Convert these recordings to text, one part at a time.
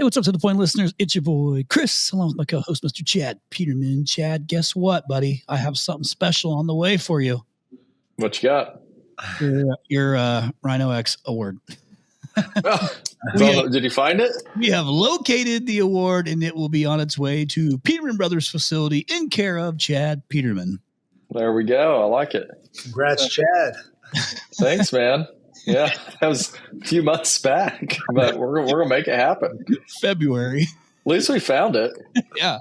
Hey, what's up to the point, listeners? It's your boy, Chris, along with my co-host, Mr. Chad Peterman. Chad, guess what, buddy? I have something special on the way for you. What you got? Your RYNOx award. Did you find it? We have located the award, and it will be on its way to Peterman Brothers facility in care of Chad Peterman. There we go. I like it. Congrats, Chad. Thanks, man. Yeah, that was a few months back, but we're gonna make it happen. February. At least we found it. Yeah,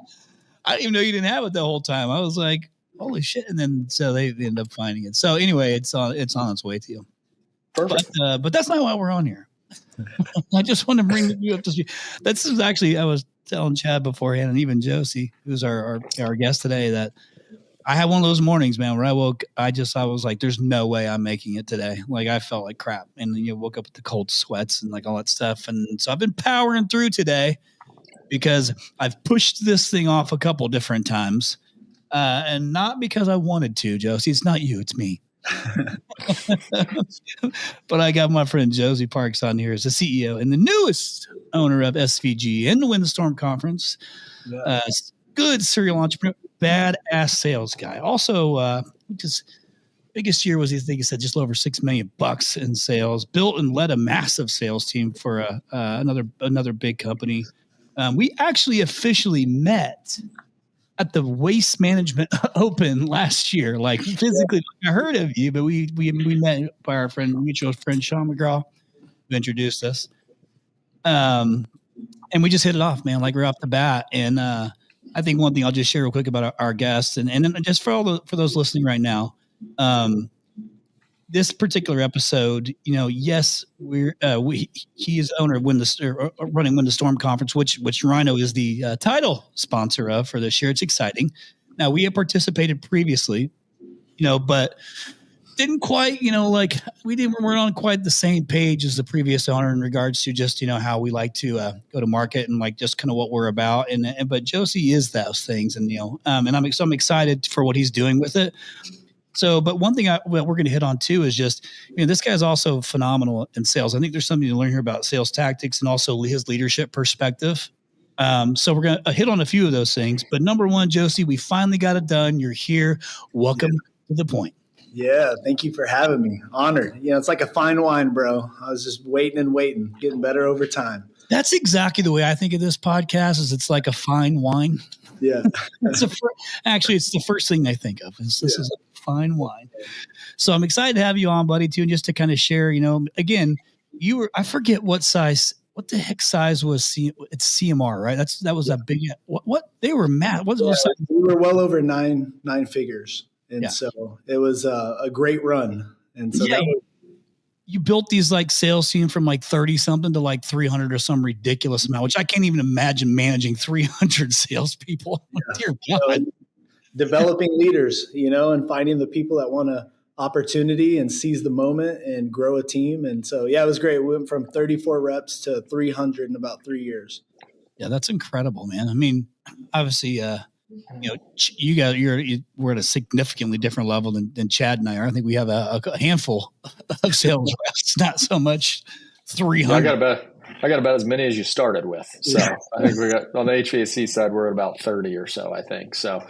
I didn't even know you didn't have it the whole time. I was like, "Holy shit!" And then so they ended up finding it. So anyway, it's on its way to you. Perfect. But that's not why we're on here. I just want to bring you up to speed. This is actually, I was telling Chad beforehand, and even Josey, who's our guest today, that I had one of those mornings, man, where I woke. I was like, "There's no way I'm making it today." Like I felt like crap, and then you woke up with the cold sweats and like all that stuff. And so I've been powering through today because I've pushed this thing off a couple different times, and not because I wanted to, Josey. It's not you, it's me. But I got my friend Josey Parks on here as the CEO and the newest owner of SVG and the Windstorm Conference. Yeah. Good serial entrepreneur, badass sales guy. Also, just biggest year was, I think he said, just over $6 million in sales. Built and led a massive sales team for another big company. We actually officially met at the Waste Management Open last year, like physically. I heard of you, but we met by our mutual friend Sean McGraw, who introduced us. And we just hit it off, man. Like we're off the bat. And I think one thing I'll just share real quick about our guests, and then just for those listening right now, this particular episode, yes, he is owner of running Windstorm Conference, which Ryno is the title sponsor of for this year. It's exciting. Now we have participated previously, but didn't quite, we're on quite the same page as the previous owner in regards to just, how we like to go to market and like just kind of what we're about. But Josey is those things, and and I'm excited for what he's doing with it. So, but one thing we're going to hit on too is just, this guy's also phenomenal in sales. I think there's something to learn here about sales tactics and also his leadership perspective. So we're going to hit on a few of those things. But number one, Josey, we finally got it done. You're here. Welcome to the point. Yeah, thank you for having me. Honored. It's like a fine wine, bro. I was just waiting, getting better over time. That's exactly the way I think of this podcast. Is it's like a fine wine. Yeah. Actually, it's the first thing I think of. This is a fine wine. So I'm excited to have you on, buddy, too, and just to kind of share. Again, I forget what size. What the heck size was it's CMR, right? That was a big. What they were mad. What was size? We were well over nine figures. And so it was a great run. And so you built these like sales team from like 30 something to like 300 or some ridiculous amount, which I can't even imagine managing 300 salespeople. Dear God. Developing leaders, and finding the people that want an opportunity and seize the moment and grow a team. And so, it was great. We went from 34 reps to 300 in about 3 years. Yeah, that's incredible, man. I mean, obviously, we're at a significantly different level than Chad and I are. I think we have a handful of sales reps, not so much 300. I got about as many as you started with. So I think we got on the HVAC side, we're at about 30 or so, I think. So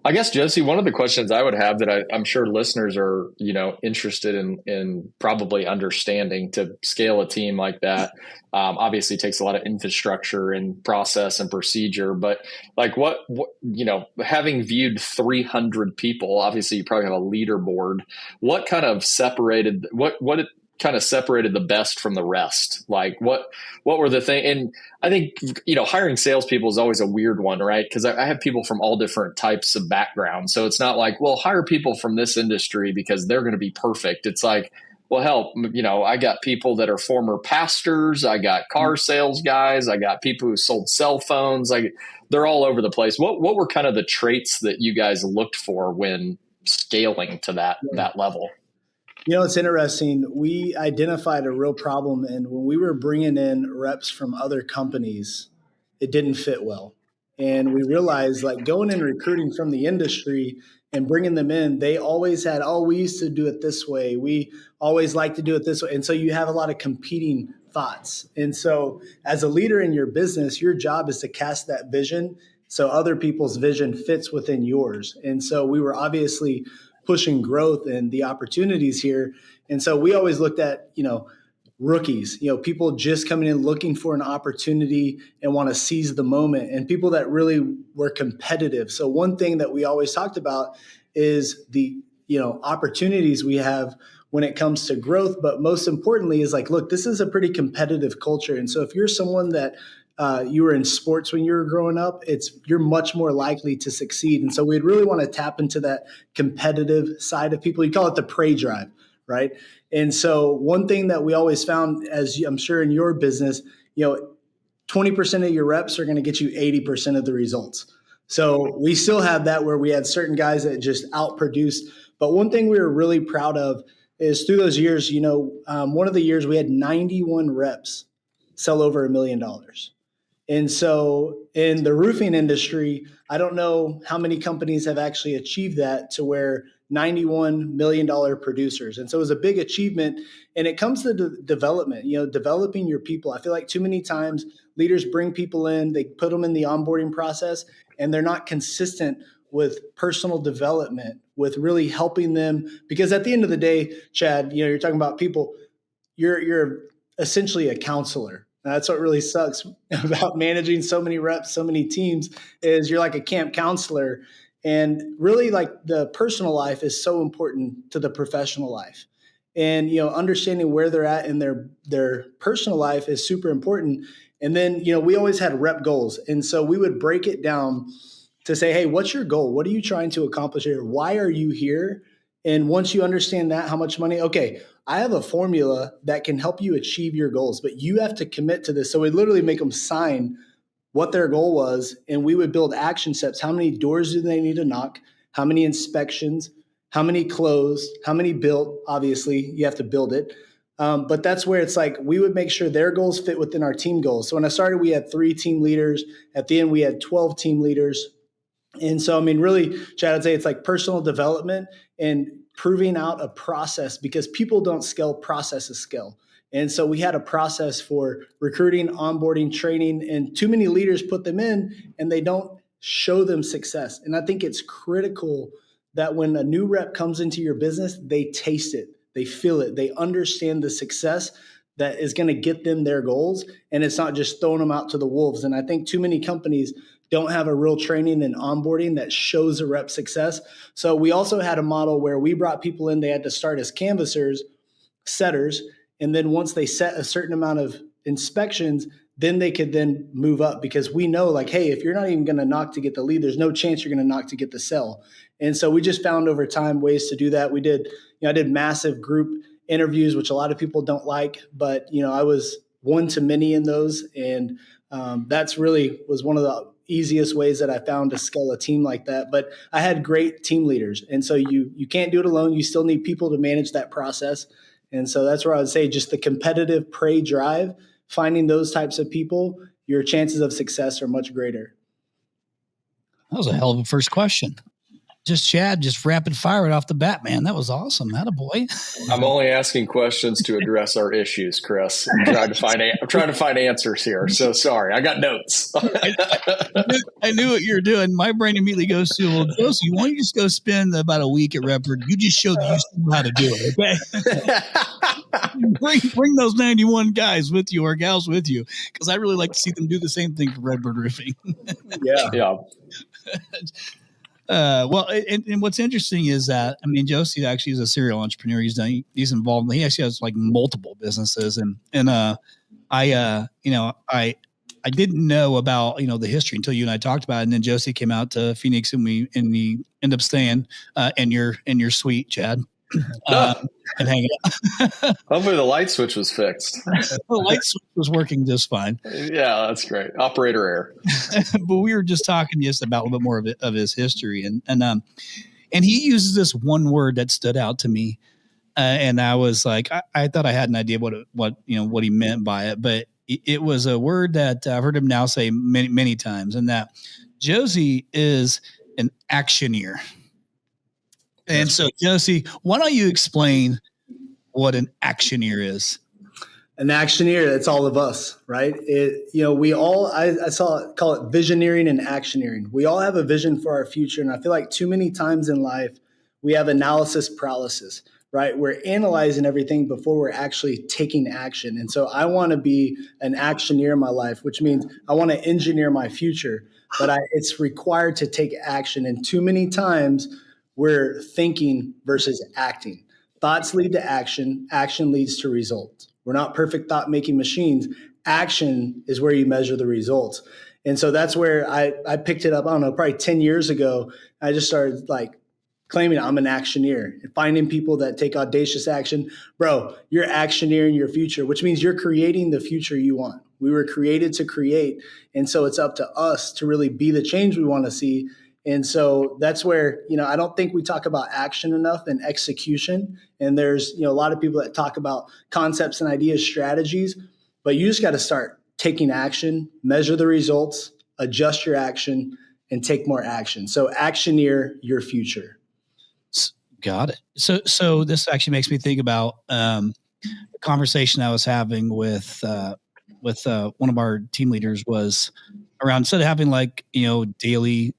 I guess, Josey, one of the questions I would have that I'm sure listeners are, interested in probably understanding to scale a team like that, obviously takes a lot of infrastructure and process and procedure. But like what having viewed 300 people, obviously you probably have a leaderboard. What kind of separated kind of separated the best from the rest? Like what were the things? And I think, hiring salespeople is always a weird one, right? Because I have people from all different types of backgrounds. So it's not like, well, hire people from this industry because they're going to be perfect. It's like, well, hell, I got people that are former pastors. I got car sales guys. I got people who sold cell phones. They're all over the place. What were kind of the traits that you guys looked for when scaling to that level? It's interesting. We identified a real problem, and when we were bringing in reps from other companies, it didn't fit well. And we realized, like, going and recruiting from the industry and bringing them in, they always had, we used to do it this way. We always like to do it this way. And so you have a lot of competing thoughts. And so as a leader in your business, your job is to cast that vision so other people's vision fits within yours. And so we were obviously pushing growth and the opportunities here. And so we always looked at, rookies, people just coming in looking for an opportunity and want to seize the moment, and people that really were competitive. So one thing that we always talked about is the, opportunities we have when it comes to growth. But most importantly is like, look, this is a pretty competitive culture. And so if you're someone that you were in sports when you were growing up, you're much more likely to succeed. And so we'd really want to tap into that competitive side of people. You call it the prey drive, right? And so one thing that we always found, as I'm sure in your business, 20% of your reps are going to get you 80% of the results. So we still have that where we had certain guys that just outproduced. But one thing we were really proud of is through those years, one of the years we had 91 reps sell over $1 million. And so in the roofing industry, I don't know how many companies have actually achieved that to where $91 million producers. And so it was a big achievement. And it comes to development, developing your people. I feel like too many times leaders bring people in, they put them in the onboarding process, and they're not consistent with personal development, with really helping them. Because at the end of the day, Chad, you're talking about people, you're essentially a counselor. That's what really sucks about managing so many reps, so many teams, is you're like a camp counselor. And really, like, the personal life is so important to the professional life. And, understanding where they're at in their personal life is super important. And then, we always had rep goals. And so we would break it down to say, hey, what's your goal? What are you trying to accomplish here? Why are you here? And once you understand that, how much money, okay, I have a formula that can help you achieve your goals, but you have to commit to this. So we literally make them sign what their goal was, and we would build action steps. How many doors do they need to knock? How many inspections? How many closed? How many built? Obviously, you have to build it. But that's where it's like we would make sure their goals fit within our team goals. So when I started, we had 3 team leaders. At the end, we had 12 team leaders. And so, really, Chad, I'd say it's like personal development and proving out a process, because people don't scale, processes scale. And so we had a process for recruiting, onboarding, training, and too many leaders put them in and they don't show them success. And I think it's critical that when a new rep comes into your business, they taste it, they feel it, they understand the success that is going to get them their goals. And it's not just throwing them out to the wolves. And I think too many companies don't have a real training and onboarding that shows a rep success. So we also had a model where we brought people in, they had to start as canvassers, setters, and then once they set a certain amount of inspections, then they could then move up, because we know, like, hey, if you're not even going to knock to get the lead, there's no chance you're going to knock to get the sell. And so we just found over time ways to do that. We did, I did massive group interviews, which a lot of people don't like, but I was one to many in those. And that's really was one of the easiest ways that I found to scale a team like that. But I had great team leaders. And so you can't do it alone. You still need people to manage that process. And so that's where I would say just the competitive prey drive, finding those types of people, your chances of success are much greater. That was a hell of a first question. Chad, just rapid fire it off the bat, man. That was awesome. Attaboy. I'm only asking questions to address our issues, Chris. I'm trying to find answers here. So sorry, I got notes. I knew what you were doing. My brain immediately goes to, well, Josey, why don't you just go spend about a week at Redbird? You just showed you know how to do it, okay? bring those 91 guys with you or gals with you, because I really like to see them do the same thing for Redbird Roofing. Yeah. Well, and what's interesting is that, Josey actually is a serial entrepreneur. He's involved. He actually has like multiple businesses, and I didn't know about, the history until you and I talked about it. And then Josey came out to Phoenix and we ended up staying, in your suite, Chad. And hanging out. Hopefully the light switch was fixed. The light switch was working just fine. Yeah, that's great. Operator error. But we were just talking just about a little bit more of his history, and he uses this one word that stood out to me, and I was like, I thought I had an idea what he meant by it, but it was a word that I've heard him now say many times, and that Josey is an actioneer. And so, Josey, why don't you explain what an actioneer is? An actioneer, that's all of us, right? We all, I call it visioneering and actioneering. We all have a vision for our future. And I feel like too many times in life, we have analysis paralysis, right? We're analyzing everything before we're actually taking action. And so I want to be an actioneer in my life, which means I want to engineer my future, but it's required to take action. And too many times we're thinking versus acting. Thoughts lead to action. Action leads to results. We're not perfect thought making machines. Action is where you measure the results. And so that's where I picked it up, I don't know, probably 10 years ago. I just started claiming I'm an actioneer and finding people that take audacious action. Bro, you're actioneering your future, which means you're creating the future you want. We were created to create. And so it's up to us to really be the change we want to see. And so that's where, I don't think we talk about action enough and execution. And there's, a lot of people that talk about concepts and ideas, strategies, but you just got to start taking action, measure the results, adjust your action, and take more action. So actioneer your future. Got it. So this actually makes me think about a conversation I was having with one of our team leaders was around, instead of having daily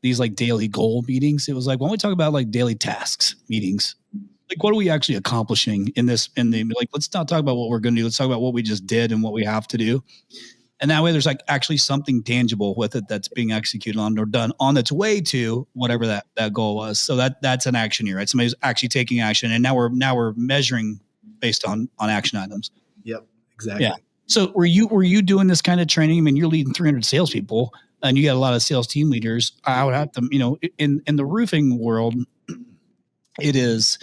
goal meetings, it was like, why don't we talk about daily tasks meetings? Like, what are we actually accomplishing let's not talk about what we're going to do. Let's talk about what we just did and what we have to do. And that way there's actually something tangible with it that's being executed on or done on its way to whatever that goal was. So that's an action here, right? Somebody's actually taking action, and now we're measuring based on action items. Yep, exactly. Yeah. So were you doing this kind of training? I mean, you're leading 300 salespeople, and you got a lot of sales team leaders. I would have to, in the roofing world, it is,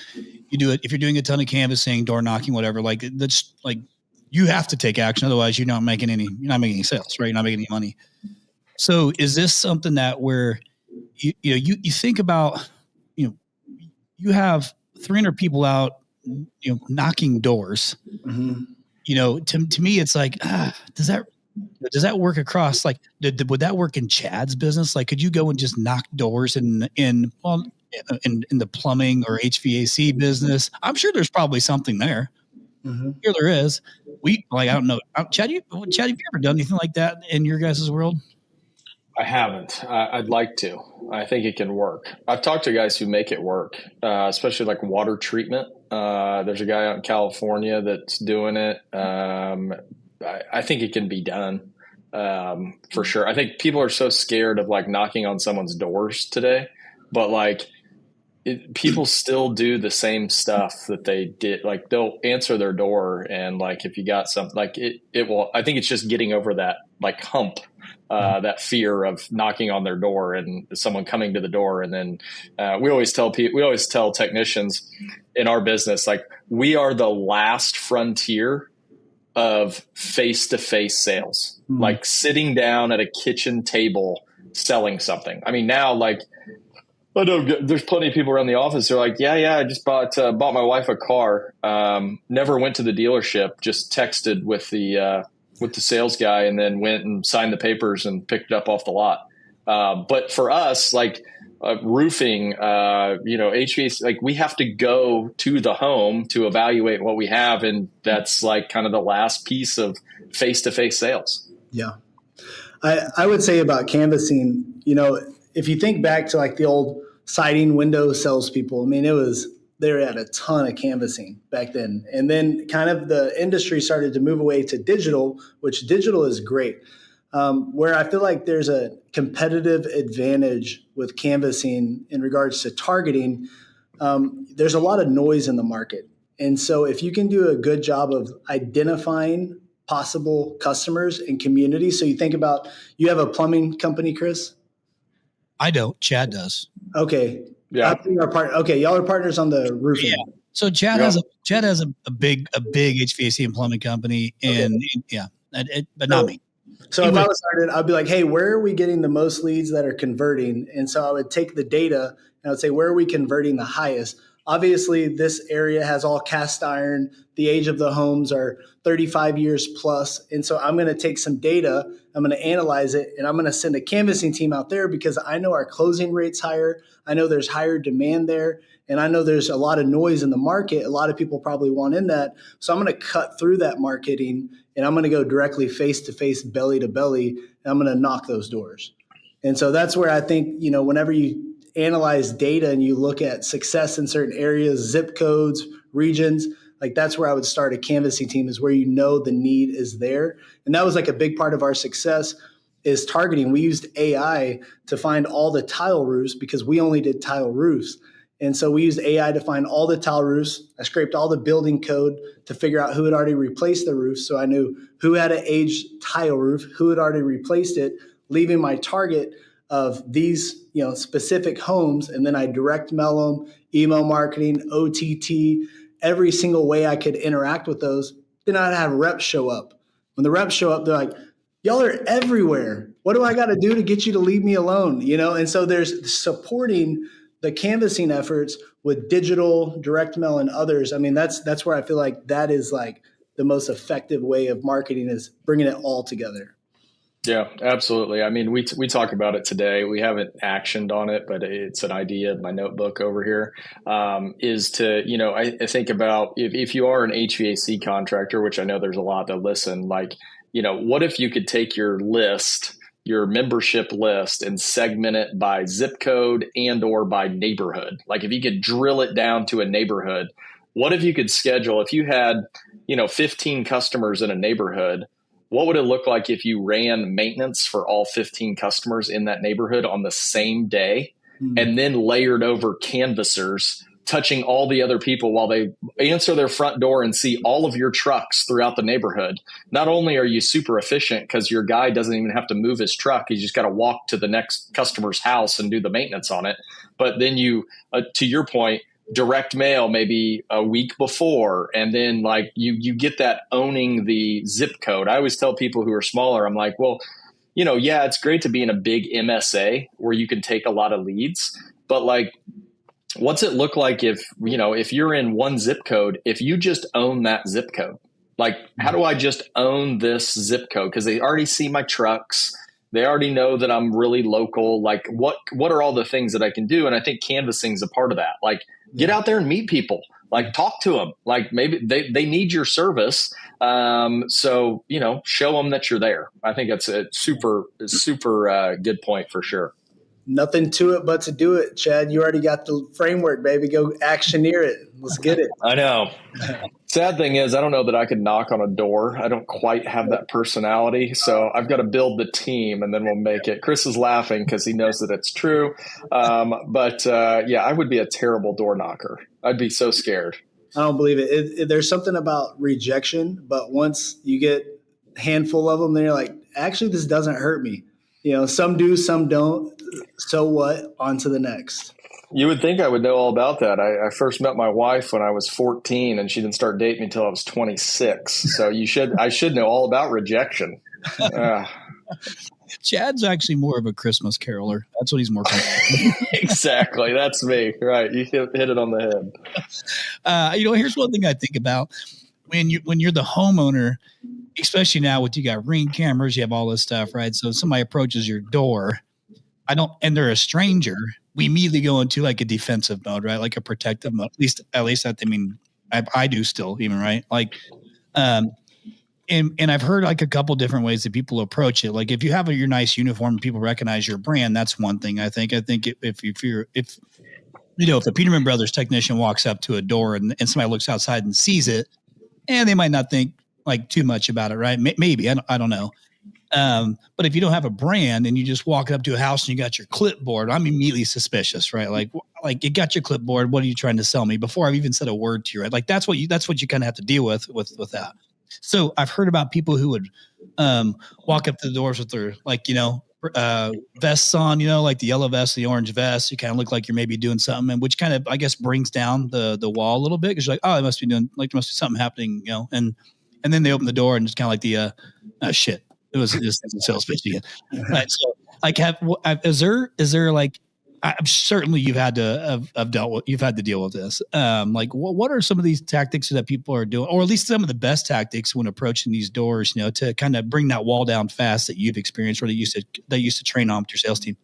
you do it if you're doing a ton of canvassing, door knocking, whatever. That's you have to take action, otherwise you're not making any sales, right? You're not making any money. So is this something that where you think about, you have 300 people out, knocking doors. Mm-hmm. To me, it's like, does that work across? Would that work in Chad's business? Could you go and just knock doors in the plumbing or HVAC business? I'm sure there's probably something there. Mm-hmm. Here there is. I don't know. Chad, have you ever done anything like that in your guys' world? I haven't. I'd like to. I think it can work. I've talked to guys who make it work, especially water treatment. There's a guy out in California that's doing it. I think it can be done for sure. I think people are so scared of knocking on someone's doors today, but people still do the same stuff that they did. They'll answer their door, and if you got something, it will. I think it's just getting over that hump. That fear of knocking on their door and someone coming to the door. And then we always tell technicians in our business, we are the last frontier of face-to-face sales, sitting down at a kitchen table selling something. I mean, now I know there's plenty of people around the office. They're yeah, I just bought my wife a car. Never went to the dealership, just texted with the sales guy, and then went and signed the papers and picked it up off the lot. But for us, roofing, HVAC, we have to go to the home to evaluate what we have. And that's kind of the last piece of face-to-face sales. Yeah. I would say about canvassing, if you think back to the old siding window salespeople, I mean, they were at a ton of canvassing back then. And then kind of the industry started to move away to digital, which digital is great. Where I feel like there's a competitive advantage with canvassing in regards to targeting, there's a lot of noise in the market. And so if you can do a good job of identifying possible customers and communities. So you think about, you have a plumbing company, Chris? I don't. Chad does. Okay. Yeah. Okay. Y'all are partners on the roofing. Yeah. So Chad has a big HVAC and plumbing company, and but not me. So if I was started, I'd be like, hey, where are we getting the most leads that are converting? And so I would take the data and I would say, where are we converting the highest? Obviously, this area has all cast iron. The age of the homes are 35 years plus. And so I'm going to take some data, I'm going to analyze it, and I'm going to send a canvassing team out there because I know our closing rate's higher. I know there's higher demand there. And I know there's a lot of noise in the market. A lot of people probably want in that. So I'm going to cut through that marketing and I'm going to go directly face to face, belly to belly, and I'm going to knock those doors. And so that's where I think, whenever you analyze data and you look at success in certain areas, zip codes, regions, like that's where I would start a canvassing team, is where the need is there. And that was like a big part of our success is targeting. We used AI to find all the tile roofs because we only did tile roofs. And so we used AI to find all the tile roofs. I scraped all the building code to figure out who had already replaced the roof. So I knew who had an aged tile roof, who had already replaced it, leaving my target of these specific homes. And then I direct mail them, email marketing, OTT, every single way I could interact with those. Then I'd have reps show up. When the reps show up, they're like, y'all are everywhere. What do I got to do to get you to leave me alone? And so there's supporting the canvassing efforts with digital, direct mail, and others. I mean, that's where I feel like that is like the most effective way of marketing, is bringing it all together. Yeah, absolutely. I mean, we talk about it today. We haven't actioned on it, but it's an idea in my notebook over here, is to, I think about if you are an HVAC contractor, which I know there's a lot that listen, like, what if you could take your membership list and segment it by zip code and or by neighborhood? Like if you could drill it down to a neighborhood, what if you could schedule, if you had, 15 customers in a neighborhood, what would it look like if you ran maintenance for all 15 customers in that neighborhood on the same day, and then layered over canvassers touching all the other people while they answer their front door and see all of your trucks throughout the neighborhood? Not only are you super efficient because your guy doesn't even have to move his truck, he's just got to walk to the next customer's house and do the maintenance on it. But then you, to your point, direct mail maybe a week before, and then like you get that owning the zip code. I always tell people who are smaller, I'm like, well, yeah, it's great to be in a big MSA where you can take a lot of leads, but like, what's it look like if you're in one zip code, if you just own that zip code? Like, how do I just own this zip code? Because they already see my trucks. They already know that I'm really local. Like, what are all the things that I can do? And I think canvassing is a part of that. Like, get out there and meet people. Like, talk to them. Like, maybe they need your service. So, show them that you're there. I think that's a super good point for sure. Nothing to it but to do it, Chad. You already got the framework, baby. Go actioneer it. Let's get it. I know. Sad thing is, I don't know that I could knock on a door. I don't quite have that personality. So I've got to build the team and then we'll make it. Chris is laughing because he knows that it's true. But I would be a terrible door knocker. I'd be so scared. I don't believe it. There's something about rejection, but once you get a handful of them, then you're like, actually, this doesn't hurt me. Some do, some don't. So what? On to the next. You would think I would know all about that. I first met my wife when I was 14, and she didn't start dating me until I was 26. So I should know all about rejection. Chad's actually more of a Christmas caroler. That's what he's more comfortable with. Exactly. That's me. Right. You hit it on the head. Here's one thing I think about when you're the homeowner, especially now with you got Ring cameras, you have all this stuff, right? So if somebody approaches your door, and they're a stranger, we immediately go into like a defensive mode, right? Like a protective mode. At least that, I do still even, right? Like, and I've heard like a couple different ways that people approach it. Like if you have your nice uniform and people recognize your brand, that's one thing. I think if the Peterman Brothers technician walks up to a door and somebody looks outside and sees it, and they might not think like too much about it, right? Maybe, I don't know. But if you don't have a brand and you just walk up to a house and you got your clipboard, I'm immediately suspicious, right? Like you got your clipboard. What are you trying to sell me before I've even said a word to you, right? Like that's what you kind of have to deal with that. So I've heard about people who would, walk up to the doors with their vests on, like the yellow vest, the orange vest. You kind of look like you're maybe doing something, and which kind of, I guess, brings down the wall a little bit. Cause you're like, oh, there must be something happening, and then they open the door and it's kind of like the, shit. It was just a sales pitch again. Right. So like, is there like, I'm certainly you've had to deal with this. Like what are some of these tactics that people are doing, or at least some of the best tactics when approaching these doors, to kind of bring that wall down fast that you've experienced or that used to train on with your sales team?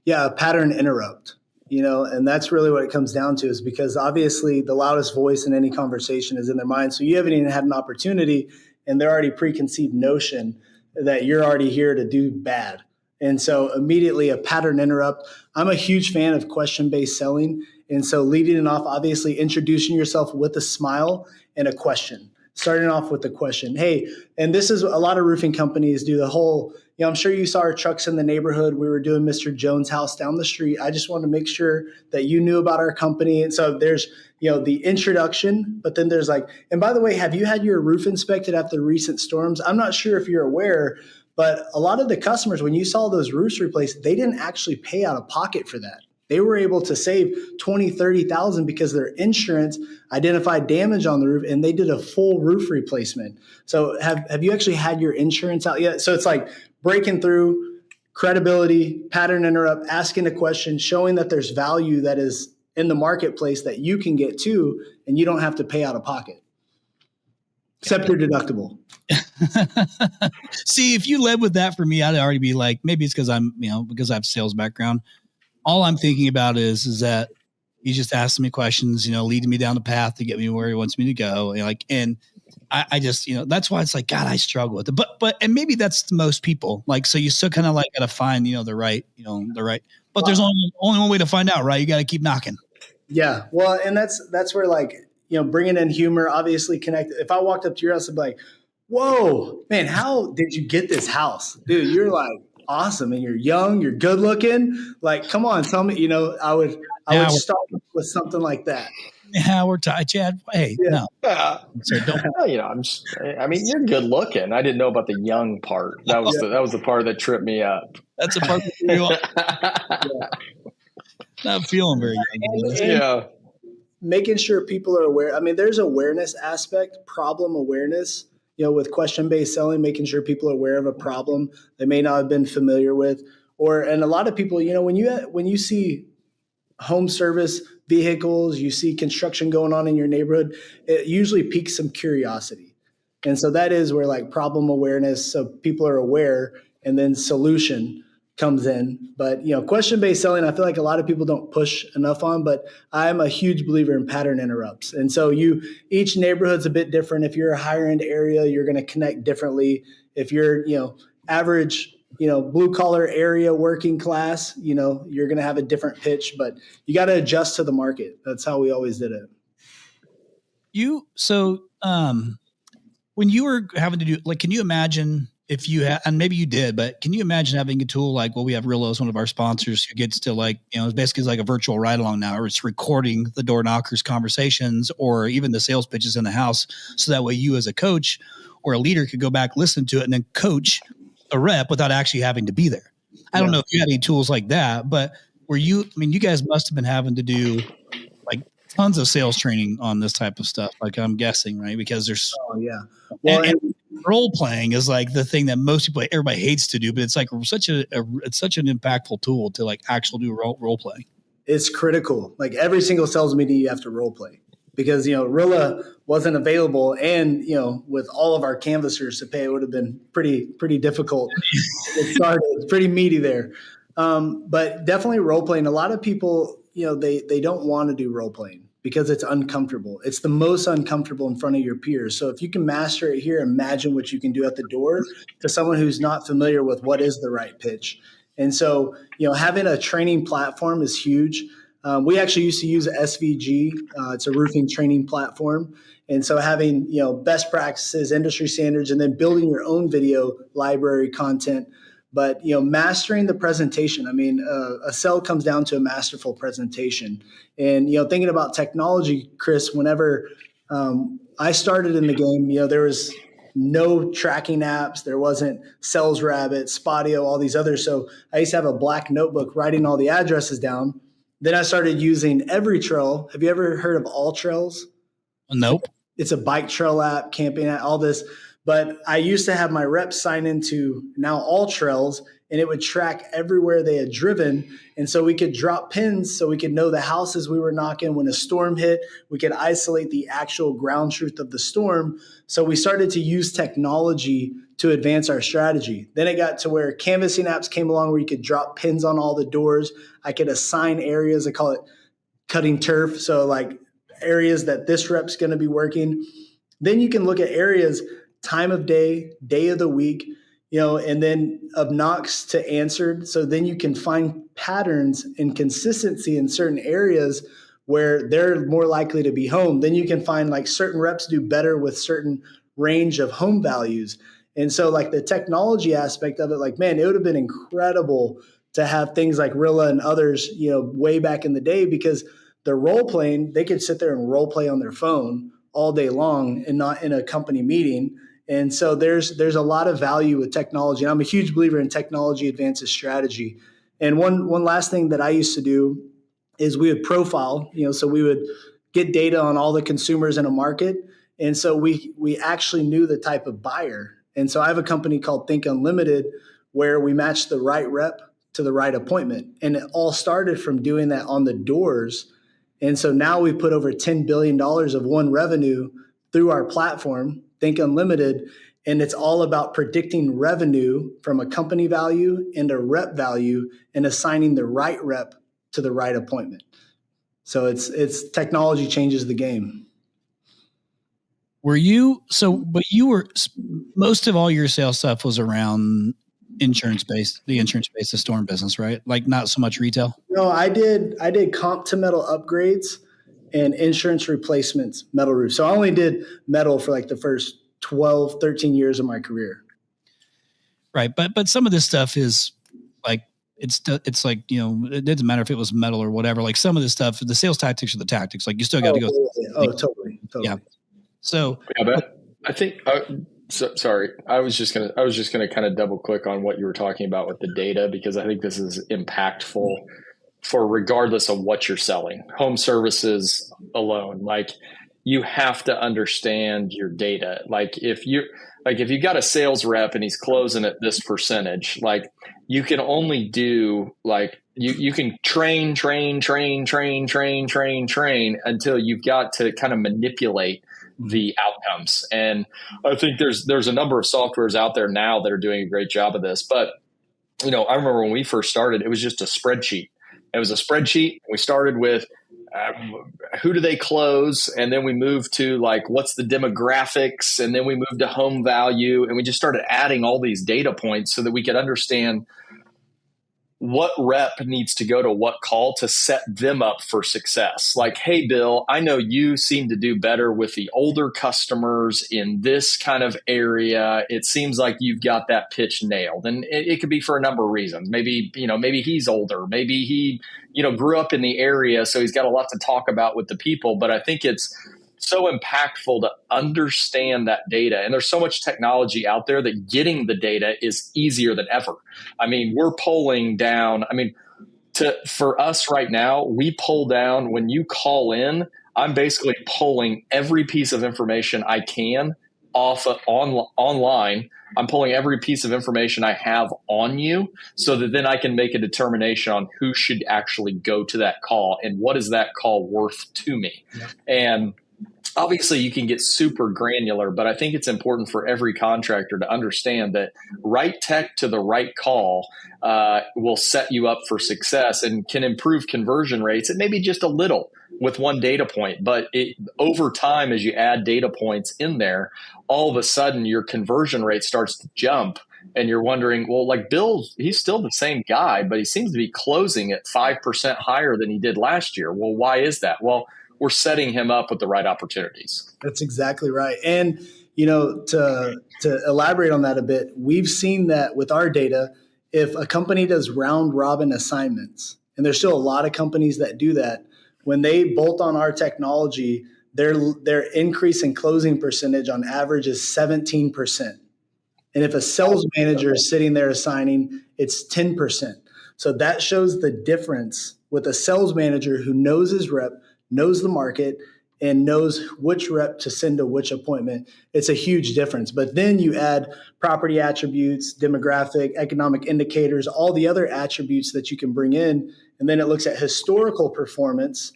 Yeah. A pattern interrupt. And that's really what it comes down to, is because obviously the loudest voice in any conversation is in their mind. So you haven't even had an opportunity, and they're already preconceived notion that you're already here to do bad. And so immediately a pattern interrupt. I'm a huge fan of question-based selling. And so leading it off, obviously introducing yourself with a smile and a question. Starting off with the question, hey, and this is a lot of roofing companies do the whole, I'm sure you saw our trucks in the neighborhood. We were doing Mr. Jones' house down the street. I just wanted to make sure that you knew about our company. And so there's, the introduction, but then there's like, and by the way, have you had your roof inspected after recent storms? I'm not sure if you're aware, but a lot of the customers, when you saw those roofs replaced, they didn't actually pay out of pocket for that. They were able to save $20,000, $30,000 because their insurance identified damage on the roof, and they did a full roof replacement. So have you actually had your insurance out yet? So it's like breaking through, credibility, pattern interrupt, asking a question, showing that there's value that is in the marketplace that you can get to, and you don't have to pay out of pocket, except your deductible. See, if you led with that for me, I'd already be like, maybe it's because because I have sales background. All I'm thinking about is that he just asking me questions, leading me down the path to get me where he wants me to go. And I just, that's why it's like, God, I struggle with it. But maybe that's most people. Like, so you still kind of like got to find, the right, but there's only one way to find out, right? You got to keep knocking. Yeah. Well, and that's where like, bringing in humor, obviously connect. If I walked up to your house and be like, whoa, man, how did you get this house? Dude, you're like, awesome, and you're young, you're good looking. Like, come on, tell me. I would start with something like that. Yeah, we're tied, Chad. Hey, no. So don't. You're good looking. I didn't know about the young part. That was the part that tripped me up. That's a part that you not feeling very young. Yeah. Making sure people are aware. I mean, there's awareness aspect, problem awareness. With question-based selling, making sure people are aware of a problem they may not have been familiar with, and a lot of people, when you see home service vehicles, you see construction going on in your neighborhood, it usually piques some curiosity, and so that is where like problem awareness, so people are aware, and then solution comes in. But question-based selling, I feel like a lot of people don't push enough on, but I'm a huge believer in pattern interrupts. And so each neighborhood's a bit different. If you're a higher end area, you're going to connect differently. If you're average blue collar area, working class, you're going to have a different pitch, but you got to adjust to the market. That's how we always did it. When you were having to do, like, can you imagine if you had, and maybe you did, but can you imagine having a tool like, we have Rilla as one of our sponsors who gets to it's basically like a virtual ride along now, or it's recording the door knockers conversations or even the sales pitches in the house. So that way you as a coach or a leader could go back, listen to it, and then coach a rep without actually having to be there. I don't know if you had any tools like that, but you guys must have been having to do like tons of sales training on this type of stuff. Like, I'm guessing, right? Because there's, and role playing is like the thing that everybody hates to do, but it's like it's such an impactful tool to like actually do role play. It's critical. Like every single sales meeting, you have to role play because, Rilla wasn't available. And, with all of our canvassers to pay, it would have been pretty difficult to get started. It's pretty meaty there. But definitely role playing. A lot of people, they don't want to do role playing because it's uncomfortable. It's the most uncomfortable in front of your peers. So if you can master it here, imagine what you can do at the door to someone who's not familiar with what is the right pitch. And so, having a training platform is huge. We actually used to use SVG. It's a roofing training platform. And so having, best practices, industry standards, and then building your own video library content. But, mastering the presentation. I mean, a sell comes down to a masterful presentation. And, thinking about technology, Chris, whenever I started in the game, there was no tracking apps. There wasn't Sales Rabbit, Spotio, all these others. So I used to have a black notebook writing all the addresses down. Then I started using EveryTrail. Have you ever heard of All Trails? Nope. It's a bike trail app, camping app, all this. But I used to have my reps sign into now All Trails, and it would track everywhere they had driven. And so we could drop pins so we could know the houses we were knocking. When a storm hit, we could isolate the actual ground truth of the storm. So we started to use technology to advance our strategy. Then it got to where canvassing apps came along where you could drop pins on all the doors. I could assign areas. I call it cutting turf. So like areas that this rep's going to be working. Then you can look at areas, time of day, day of the week, and then of knocks to answered. So then you can find patterns and consistency in certain areas where they're more likely to be home. Then you can find like certain reps do better with certain range of home values. And so like the technology aspect of it, like, man, it would have been incredible to have things like Rilla and others, way back in the day, because the role playing, they could sit there and role play on their phone all day long and not in a company meeting. And so there's a lot of value with technology. And I'm a huge believer in technology advances strategy. And one last thing that I used to do is we would profile, so we would get data on all the consumers in a market. And so we actually knew the type of buyer. And so I have a company called Think Unlimited where we match the right rep to the right appointment. And it all started from doing that on the doors. And so now we put over $10 billion of one revenue through our platform, Think Unlimited, and it's all about predicting revenue from a company value and a rep value and assigning the right rep to the right appointment. So it's technology changes the game. But most of all your sales stuff was around the insurance based, the storm business, right? Like not so much retail. No, I did comp to metal upgrades and insurance replacements, metal roofs. So I only did metal for like the first 12, 13 years of my career. Right. But some of this stuff is like, it's like, it doesn't matter if it was metal or whatever. Like some of this stuff, the sales tactics are the tactics. Like you still got to go. Totally. Yeah. So, but I think, sorry, I was just going to kind of double click on what you were talking about with the data, because I think this is impactful for regardless of what you're selling. Home services alone, like you have to understand your data. Like if you got a sales rep and he's closing at this percentage, like you can only do like you can train until you've got to kind of manipulate the outcomes. And I think there's a number of softwares out there now that are doing a great job of this. But I remember when we first started, it was just a spreadsheet. It was a spreadsheet. We started with who do they close? And then we moved to like, what's the demographics? And then we moved to home value. And we just started adding all these data points so that we could understand what rep needs to go to what call to set them up for success. Like, hey, Bill, I know you seem to do better with the older customers in this kind of area. It seems like you've got that pitch nailed. And it could be for a number of reasons. Maybe he's older. Maybe he, grew up in the area, so he's got a lot to talk about with the people. But I think it's so impactful to understand that data. And there's so much technology out there that getting the data is easier than ever. I mean, we're pulling down. I mean, for us right now, we pull down when you call in. I'm basically pulling every piece of information I can off of online. I'm pulling every piece of information I have on you so that then I can make a determination on who should actually go to that call and what is that call worth to me. Yeah. And obviously, you can get super granular, but I think it's important for every contractor to understand that right tech to the right call will set you up for success and can improve conversion rates. It may be just a little with one data point, but over time, as you add data points in there, all of a sudden your conversion rate starts to jump. And you're wondering, well, like Bill, he's still the same guy, but he seems to be closing at 5% higher than he did last year. Well, why is that? Well, we're setting him up with the right opportunities. That's exactly right. And, to elaborate on that a bit, we've seen that with our data, if a company does round robin assignments, and there's still a lot of companies that do that, when they bolt on our technology, their increase in closing percentage on average is 17%. And if a sales manager is sitting there assigning, it's 10%. So that shows the difference with a sales manager who knows his rep, knows the market, and knows which rep to send to which appointment, it's a huge difference. But then you add property attributes, demographic, economic indicators, all the other attributes that you can bring in, and then it looks at historical performance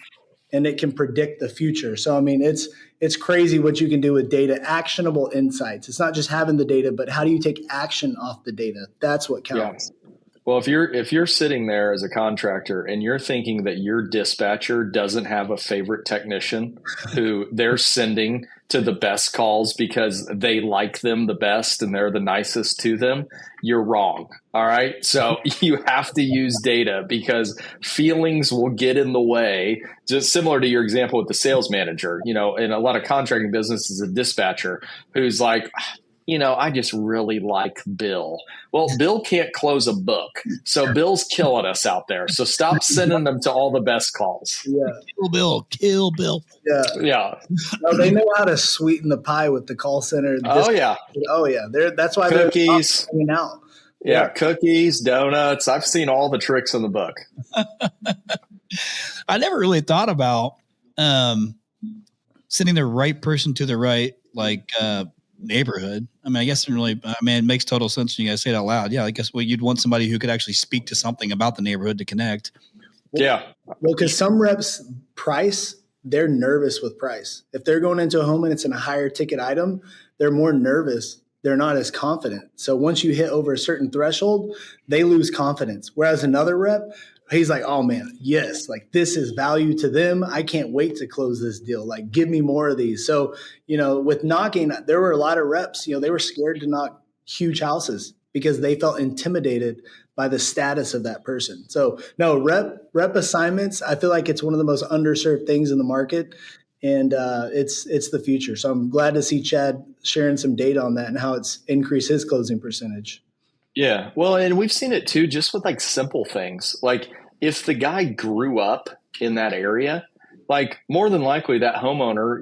and it can predict the future. So, I mean, it's crazy what you can do with data, actionable insights. It's not just having the data, but how do you take action off the data? That's what counts. Yeah. Well, if you're sitting there as a contractor and you're thinking that your dispatcher doesn't have a favorite technician who they're sending to the best calls because they like them the best and they're the nicest to them, you're wrong. All right. So you have to use data because feelings will get in the way. Just similar to your example with the sales manager, in a lot of contracting businesses, a dispatcher who's like, I just really like Bill. Well, Bill can't close a book. So Bill's killing us out there. So stop sending them to all the best calls. Yeah. Kill Bill. Yeah. Yeah. No, they know how to sweeten the pie with the call center. Oh, yeah. That's why cookies. They're hanging out. Yeah. Cookies, donuts. I've seen all the tricks in the book. I never really thought about sending the right person to the right, neighborhood. I mean, I guess it makes total sense when you guys say it out loud. Yeah, I guess you'd want somebody who could actually speak to something about the neighborhood to connect. Yeah. Well, because some reps they're nervous with price. If they're going into a home and it's in a higher ticket item, they're more nervous. They're not as confident. So once you hit over a certain threshold, they lose confidence. Whereas another rep, he's like, oh man, yes, this is value to them. I can't wait to close this deal. Give me more of these. So, with knocking, there were a lot of reps, they were scared to knock huge houses because they felt intimidated by the status of that person. So no, rep assignments, I feel like it's one of the most underserved things in the market. And it's the future. So I'm glad to see Chad sharing some data on that and how it's increased his closing percentage. Yeah. Well, and we've seen it too, just with simple things. If the guy grew up in that area, more than likely that homeowner,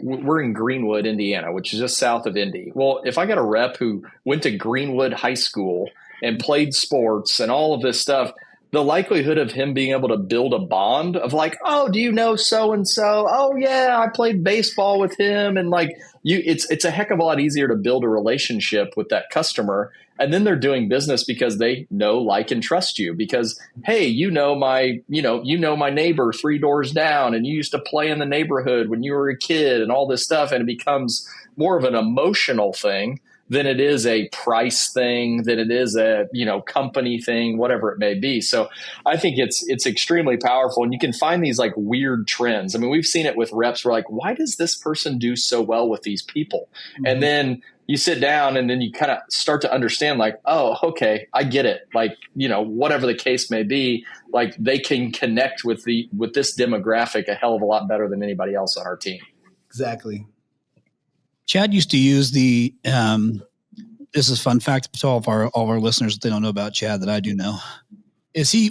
we're in Greenwood, Indiana, which is just south of Indy. Well, if I got a rep who went to Greenwood High School and played sports and all of this stuff, the likelihood of him being able to build a bond of oh, do you know so-and-so? Oh yeah, I played baseball with him. And it's a heck of a lot easier to build a relationship with that customer. And then they're doing business because they know, like, and trust you because, hey, my neighbor 3 doors down and you used to play in the neighborhood when you were a kid and all this stuff. And it becomes more of an emotional thing than it is a price thing, than it is a, company thing, whatever it may be. So I think it's extremely powerful. And you can find these weird trends. I mean, we've seen it with reps. We're why does this person do so well with these people? Mm-hmm. And then you sit down and then you kind of start to understand oh, okay, I get it. Whatever the case may be, they can connect with this demographic a hell of a lot better than anybody else on our team. Exactly. Chad used to use the, this is a fun fact to all of our listeners that they don't know about Chad that I do know,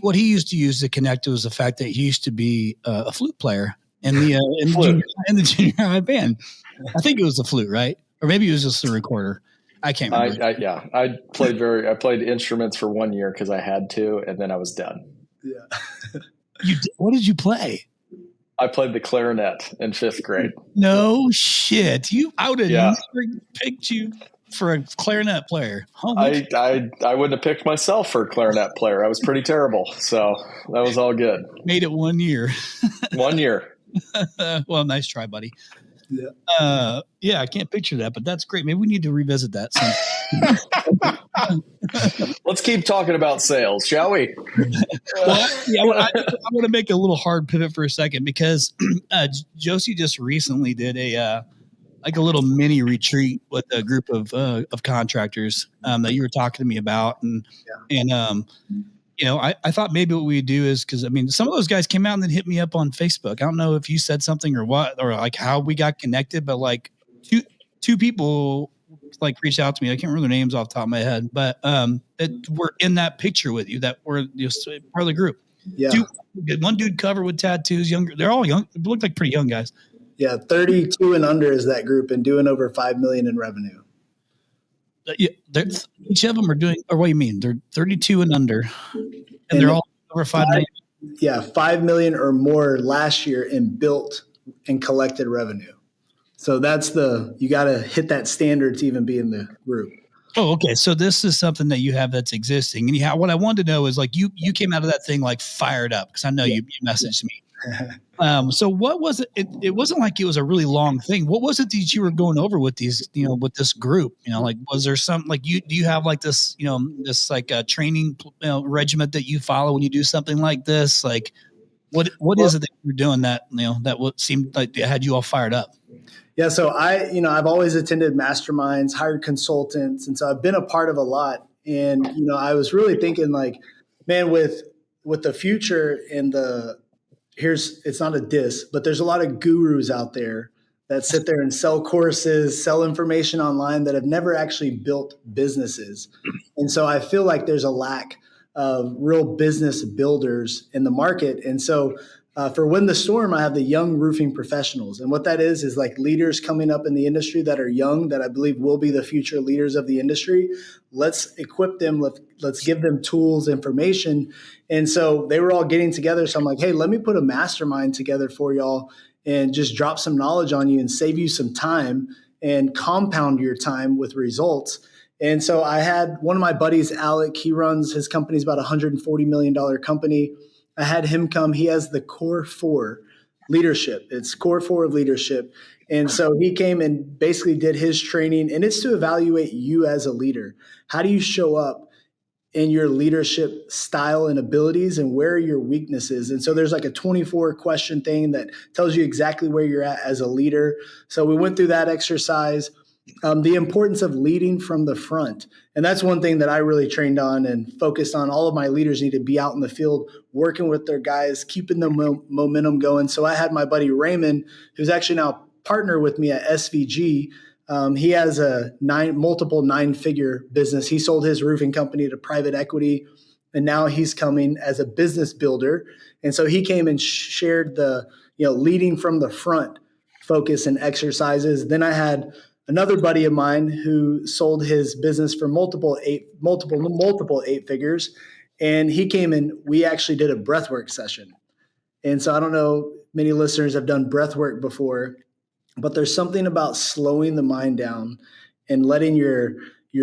what he used to use to connect was the fact that he used to be a flute player in the junior high band. I think it was the flute, right? Or maybe it was just a recorder. I can't remember. I played instruments for 1 year because I had to, and then I was done. Yeah. What did you play? I played the clarinet in 5th grade. No shit. I would have never picked you for a clarinet player. I wouldn't have picked myself for a clarinet player. I was pretty terrible. So that was all good. Made it 1 year. 1 year. Well, nice try, buddy. Yeah. I can't picture that, but that's great. Maybe we need to revisit that sometime. Let's keep talking about sales, shall we? Well, yeah, I want to make a little hard pivot for a second because Josey just recently did a little mini retreat with a group of contractors that you were talking to me about, and I thought maybe what we'd do is because some of those guys came out and then hit me up on Facebook. I don't know if you said something or what or how we got connected, but two people reached out to me. I can't remember their names off the top of my head, but that were in that picture with you that were just part of the group. Yeah. One dude covered with tattoos, younger. They're all young. They look like pretty young guys. Yeah. 32 and under is that group and doing over 5 million in revenue. Yeah, each of them are doing, or what do you mean? They're 32 and under, and they're all over 5 million. Yeah. 5 million or more last year and built and collected revenue. So you got to hit that standard to even be in the group. Oh, okay. So this is something that you have that's existing. And what I wanted to know is like you came out of that thing like fired up, because I know you messaged me. So what was it? It wasn't like it was a really long thing. What was it that you were going over with these, with this group? Like, was there some, like, do you have like this, this like a training regiment that you follow when you do something like this? Like, what is it that you're doing that, that would seem like it had you all fired up? Yeah. So I've always attended masterminds, hired consultants. And so I've been a part of a lot. And, I was really thinking like, man, with the future and it's not a diss, but there's a lot of gurus out there that sit there and sell courses, sell information online that have never actually built businesses. And so I feel like there's a lack of real business builders in the market. And so for Win the Storm, I have the young roofing professionals. And what that is like leaders coming up in the industry that are young, that I believe will be the future leaders of the industry. Let's equip them. Let's give them tools, information. And so they were all getting together. So I'm like, hey, let me put a mastermind together for y'all and just drop some knowledge on you and save you some time and compound your time with results. And so I had one of my buddies, Alec, he runs his company's about $140 million company. I had him come. He has the core 4 leadership. It's core 4 of leadership. And so he came and basically did his training, and it's to evaluate you as a leader. How do you show up in your leadership style and abilities, and where are your weaknesses? And so there's like a 24 question thing that tells you exactly where you're at as a leader. So we went through that exercise. The importance of leading from the front. And that's one thing that I really trained on and focused on. All of my leaders need to be out in the field, working with their guys, keeping the momentum going. So I had my buddy Raymond, who's actually now partner with me at SVG. He has a multiple 9-figure business. He sold his roofing company to private equity, and now he's coming as a business builder. And so he came and shared the, leading from the front focus and exercises. Then I had another buddy of mine who sold his business for multiple 8 figures. And he came and we actually did a breathwork session. And so I don't know, many listeners have done breathwork before, but there's something about slowing the mind down and letting your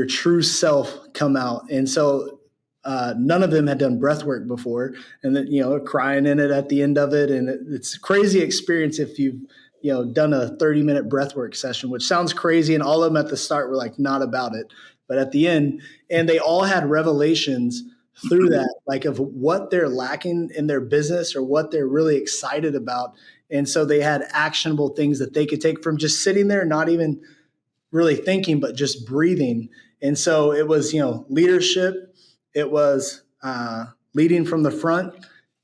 true self come out. And so none of them had done breathwork before, and then, crying in it at the end of it. And it's a crazy experience if you've, done a 30-minute breathwork session, which sounds crazy. And all of them at the start were like, not about it. But at the end, and they all had revelations through that, like of what they're lacking in their business or what they're really excited about. And so they had actionable things that they could take from just sitting there, not even really thinking, but just breathing. And so it was, leadership. It was leading from the front.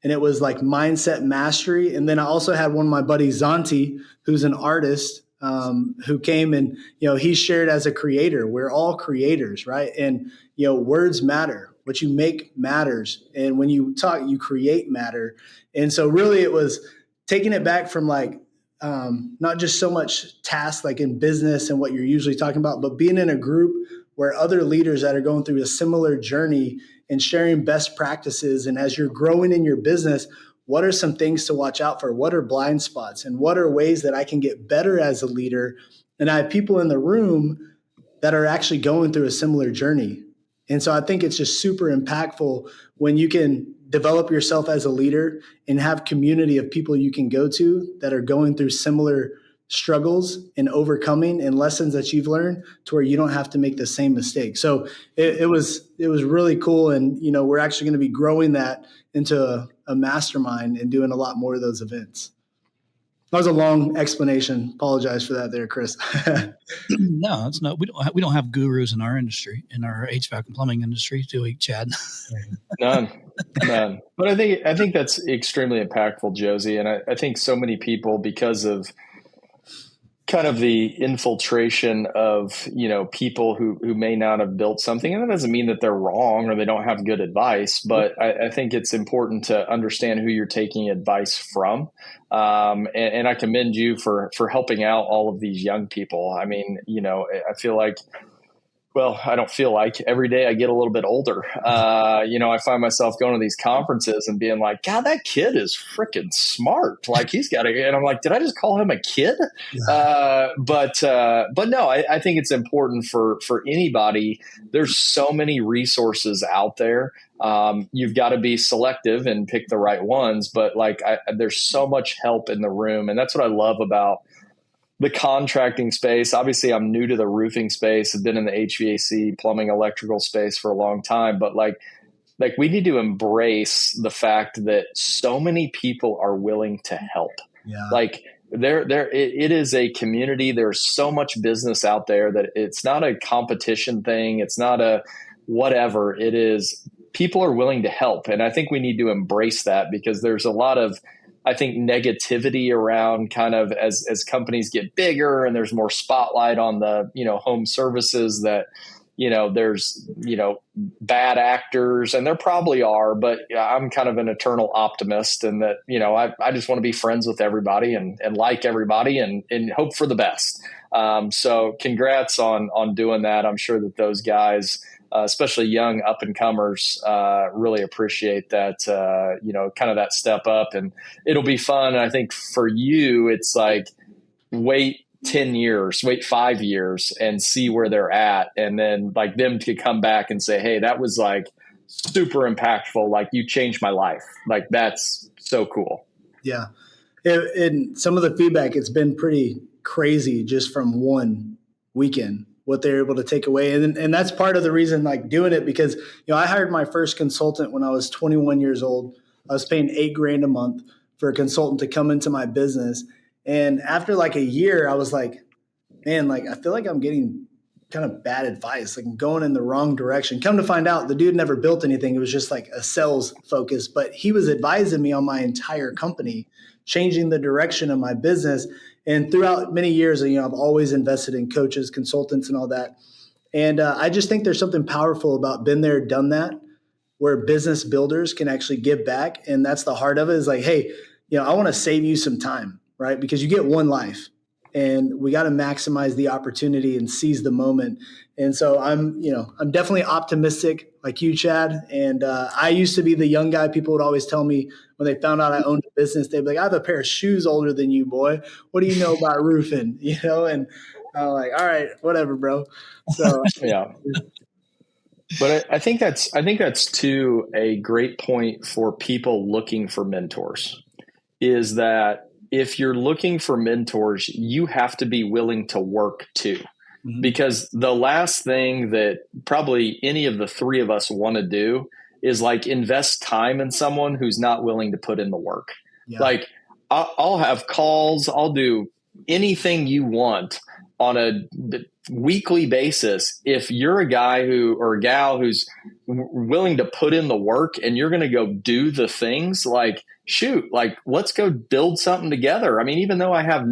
And it was like mindset mastery. And then I also had one of my buddies, Zanti, who's an artist, who came and, he shared as a creator. We're all creators, right? And, words matter. What you make matters. And when you talk, you create matter. And so really it was taking it back from like, not just so much tasks like in business and what you're usually talking about, but being in a group where other leaders that are going through a similar journey and sharing best practices. And as you're growing in your business, what are some things to watch out for? What are blind spots? And what are ways that I can get better as a leader? And I have people in the room that are actually going through a similar journey. And so I think it's just super impactful when you can develop yourself as a leader and have community of people you can go to that are going through similar struggles and overcoming and lessons that you've learned, to where you don't have to make the same mistake. So it was really cool. And, we're actually going to be growing that into a mastermind and doing a lot more of those events. That was a long explanation. Apologize for that there, Chris. No, it's not. We don't have gurus in our industry, in our HVAC and plumbing industry, do we, Chad? None. But I think that's extremely impactful, Josey. And I think so many people, because of kind of the infiltration of, people who may not have built something. And that doesn't mean that they're wrong or they don't have good advice, but I think it's important to understand who you're taking advice from. And I commend you for helping out all of these young people. I mean, I feel like Well, I don't feel like every day I get a little bit older. I find myself going to these conferences and being like, God, that kid is freaking smart. Like he's got and I'm like, did I just call him a kid? But no, I think it's important for anybody. There's so many resources out there. You've got to be selective and pick the right ones. But there's so much help in the room. And that's what I love about the contracting space. Obviously, I'm new to the roofing space. I've been in the HVAC, plumbing, electrical space for a long time. But we need to embrace the fact that so many people are willing to help. Yeah. It is a community. There's so much business out there that it's not a competition thing. It's not a whatever. It is people are willing to help. And I think we need to embrace that, because there's a lot of, I think, negativity around kind of as companies get bigger and there's more spotlight on the, home services, that, there's, bad actors, and there probably are, but I'm kind of an eternal optimist, and that, I just want to be friends with everybody and like everybody and hope for the best. So congrats on doing that. I'm sure that those guys, especially young up and comers, really appreciate that, kind of that step up, and it'll be fun. And I think for you, it's like, wait 10 years, wait 5 years and see where they're at. And then them to come back and say, hey, that was super impactful. You changed my life. That's so cool. Yeah. And some of the feedback, it's been pretty crazy just from one weekend, what they're able to take away. And that's part of the reason doing it, because, I hired my first consultant when I was 21 years old. I was paying $8,000 a month for a consultant to come into my business. And after a year, I was like, man, I feel like I'm getting kind of bad advice. I'm going in the wrong direction. Come to find out, the dude never built anything. It was just a sales focus, but he was advising me on my entire company, changing the direction of my business. And throughout many years, I've always invested in coaches, consultants, and all that. And I just think there's something powerful about been there, done that, where business builders can actually give back. And that's the heart of it, is hey, I want to save you some time, right? Because you get one life, and we got to maximize the opportunity and seize the moment. And so I'm definitely optimistic like you, Chad. And I used to be the young guy. People would always tell me when they found out I owned a business, they'd be like, I have a pair of shoes older than you, boy. What do you know about roofing? And I'm like, all right, whatever, bro. So yeah. But I think that's too a great point for people looking for mentors, is that if you're looking for mentors, you have to be willing to work too. Mm-hmm. Because the last thing that probably any of the three of us want to do is invest time in someone who's not willing to put in the work. Yeah. I'll have calls, I'll do anything you want on a weekly basis. If you're a guy or a gal who's willing to put in the work and you're going to go do the things, shoot, let's go build something together. I mean, even though I have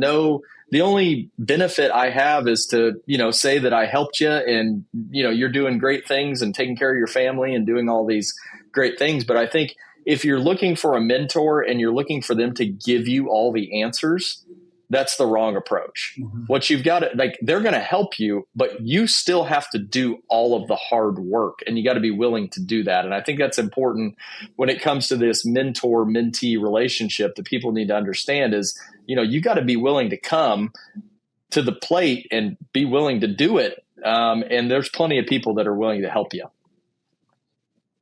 the only benefit I have is to, say that I helped you and, you're doing great things and taking care of your family and doing all these great things. But I think if you're looking for a mentor and you're looking for them to give you all the answers, that's the wrong approach. Mm-hmm. What you've got to, they're going to help you, but you still have to do all of the hard work, and you got to be willing to do that. And I think that's important when it comes to this mentor-mentee relationship that people need to understand is, you got to be willing to come to the plate and be willing to do it. And there's plenty of people that are willing to help you.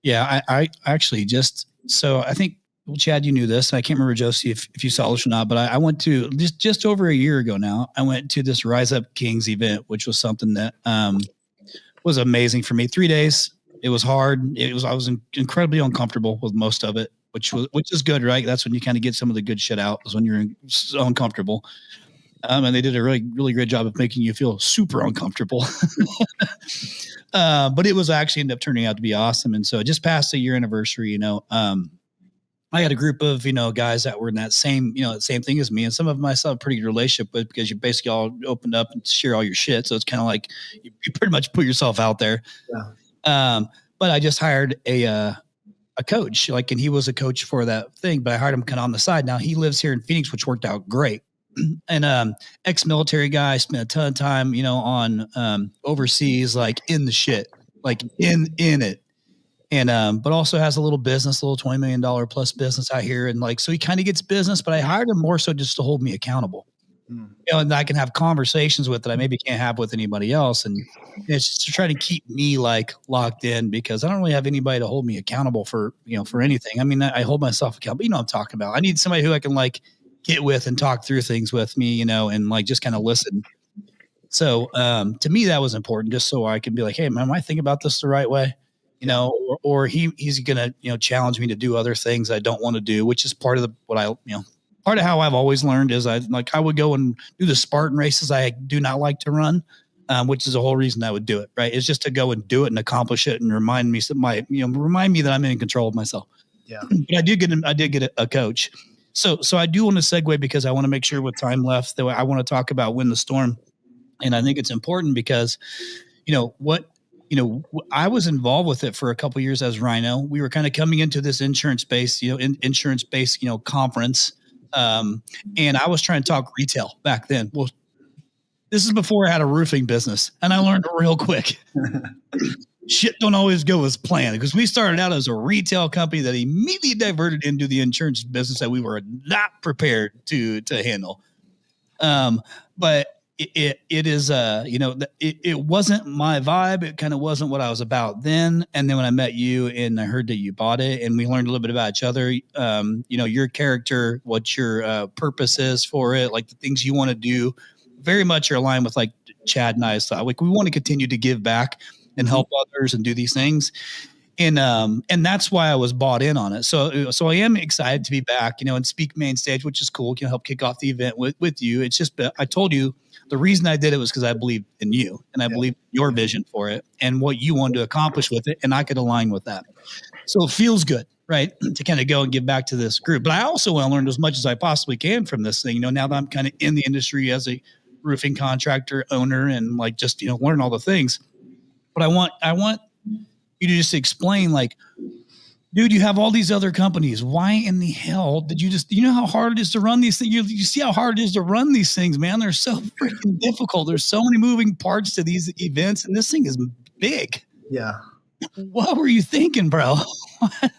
Yeah, I actually I think, well, Chad, you knew this. I can't remember, Josey, if you saw this or not, but I went to just over a year ago now. I went to this Rise Up Kings event, which was something that was amazing for me. 3 days. It was hard. I was incredibly uncomfortable with most of it, which is good, right? That's when you kind of get some of the good shit out, is when you're so uncomfortable. And they did a really, really great job of making you feel super uncomfortable. But it was actually ended up turning out to be awesome. And so it just passed a year anniversary, I had a group of, guys that were in that same thing as me. And some of them I still have a pretty good relationship with, because you basically all opened up and share all your shit. So it's kind of like you pretty much put yourself out there. Yeah. But I just hired a coach, and he was a coach for that thing, but I hired him kind of on the side. Now he lives here in Phoenix, which worked out great. and ex-military guy, spent a ton of time, on overseas, like in the shit, like in it. And but also has a little business, a little $20 million plus business out here. And like, so he kind of gets business, but I hired him more so just to hold me accountable. And I can have conversations with that I maybe can't have with anybody else. And it's just to try to keep me like locked in, because I don't really have anybody to hold me accountable for anything. I mean, I hold myself accountable. What I'm talking about. I need somebody who I can like get with and talk through things with me, and like just kind of listen. So to me, that was important, just so I can be like, hey, man, am I thinking about this the right way? Or he's going to, challenge me to do other things I don't want to do, which is part of part of how I've always learned is I would go and do the Spartan races I do not like to run, which is the whole reason I would do it. Right. It's just to go and do it and accomplish it and remind me that I'm in control of myself. Yeah. But I did get a coach. So I do want to segue, because I want to make sure with time left that I want to talk about Win the Storm. And I think it's important because, I was involved with it for a couple of years as Rhino. We were kind of coming into this insurance-based, insurance-based, conference. And I was trying to talk retail back then. Well, this is before I had a roofing business, and I learned real quick. Shit don't always go as planned, because we started out as a retail company that immediately diverted into the insurance business that we were not prepared to handle. But it is, it wasn't my vibe. It kind of wasn't what I was about then. And then when I met you and I heard that you bought it, and we learned a little bit about each other, your character, what your purpose is for it, like the things you want to do, very much are aligned with like Chad and I's thought. Like, we want to continue to give back and help others and do these things. And that's why I was bought in on it. So I am excited to be back, and speak main stage, which is cool. Can help kick off the event with you. It's just, I told you the reason I did it was because I believed in you, and I believed in your vision for it and what you wanted to accomplish with it. And I could align with that. So it feels good, right, to kind of go and give back to this group. But I also want to learn as much as I possibly can from this thing, now that I'm kind of in the industry as a roofing contractor owner, and like, just, learn all the things. But I want you to just explain, like, dude, you have all these other companies. Why in the hell did you just, how hard it is to run these things? You see how hard it is to run these things, man. They're so freaking difficult. There's so many moving parts to these events, and this thing is big. Yeah. What were you thinking, bro?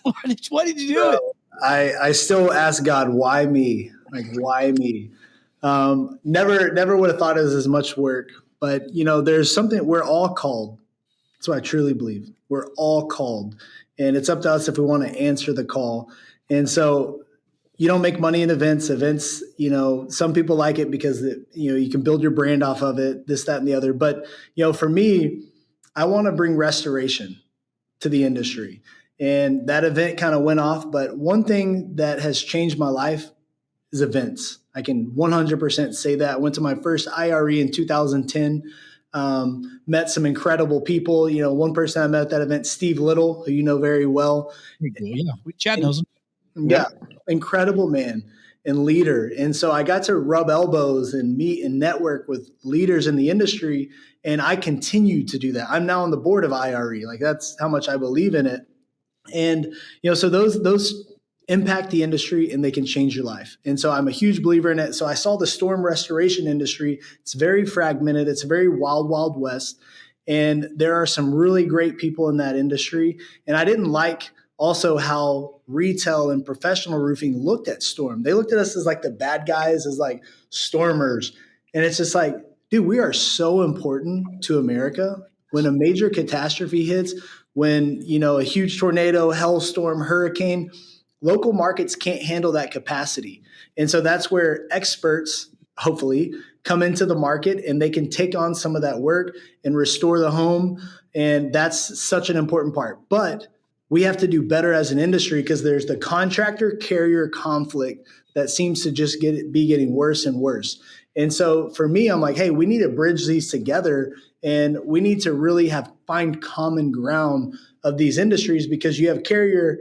Why did you do it? I still ask God, why me? Like, why me? Never would have thought it was as much work, but there's something, we're all called. That's what I truly believe. We're all called, and it's up to us if we want to answer the call. And so you don't make money in events. Events, some people like it because you can build your brand off of it, this, that, and the other. But, for me, I want to bring restoration to the industry. And that event kind of went off. But one thing that has changed my life is events. I can 100% say that. I went to my first IRE in 2010. Met some incredible people. One person I met at that event, Steve Little, who you know very well. Yeah, Chad knows him. Yeah, incredible man and leader. And so I got to rub elbows and meet and network with leaders in the industry, and I continue to do that. I'm now on the board of IRE. Like, that's how much I believe in it. And so those impact the industry, and they can change your life. And so I'm a huge believer in it. So I saw the storm restoration industry. It's very fragmented. It's very wild, wild west. And there are some really great people in that industry. And I didn't like also how retail and professional roofing looked at storm. They looked at us as like the bad guys, as like stormers. And it's just like, dude, we are so important to America. When a major catastrophe hits, when, a huge tornado, hailstorm, hurricane, local markets can't handle that capacity. And so that's where experts, hopefully, come into the market, and they can take on some of that work and restore the home. And that's such an important part. But we have to do better as an industry, because there's the contractor carrier conflict that seems to just be getting worse and worse. And so for me, I'm like, hey, we need to bridge these together, and we need to really find common ground of these industries, because you have carrier